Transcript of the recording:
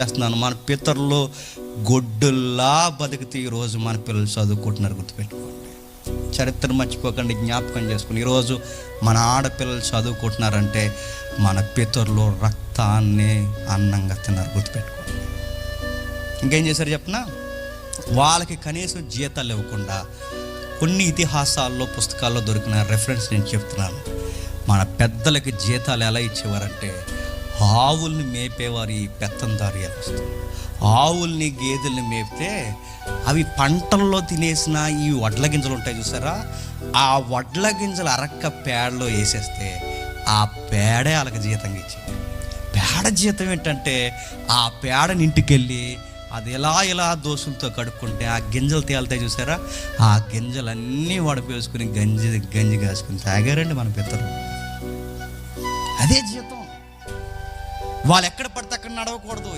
చేస్తున్నాను. మన పితరులు గొడ్డుల్లా బతికితే ఈరోజు మన పిల్లలు చదువుకుంటున్నారు. గుర్తుపెట్టుకోండి, చరిత్ర మర్చిపోకండి, జ్ఞాపకం చేసుకుని. ఈరోజు మన ఆడపిల్లలు చదువుకుంటున్నారంటే మన పితరులు రక్తాన్ని అన్నంగా తిన్నారు. గుర్తుపెట్టుకోండి. ఇంకేం చేశారు చెప్పనా? వాళ్ళకి కనీసం జీతాలు ఇవ్వకుండా కొన్ని ఇతిహాసాల్లో పుస్తకాల్లో దొరికిన రెఫరెన్స్ నేను చెప్తున్నాను. మన పెద్దలకి జీతాలు ఎలా ఇచ్చేవారంటే, ఆవుల్ని మేపేవారు ఈ పెత్తందారు వ్యవస్థ. ఆవుల్ని గేదెల్ని మేపితే అవి పంటల్లో తినేసిన ఈ వడ్ల గింజలు ఉంటాయి చూసారా, ఆ వడ్ల గింజలు అరక్క పేడలో వేసేస్తే ఆ పేడే వాళ్ళకి జీతంగా ఇచ్చింది. పేడ జీతం ఏంటంటే, ఆ పేడని ఇంటికి వెళ్ళి అది ఇలా దోసులతో కడుక్కుంటే ఆ గింజలు తేలుతాయి చూసారా, ఆ గింజలన్నీ వడపేసుకుని గంజి కాసుకుని తాగారండి మన పితరులు. అదే జీతం. వాళ్ళు ఎక్కడ పడితే అక్కడ నడవకూడదు.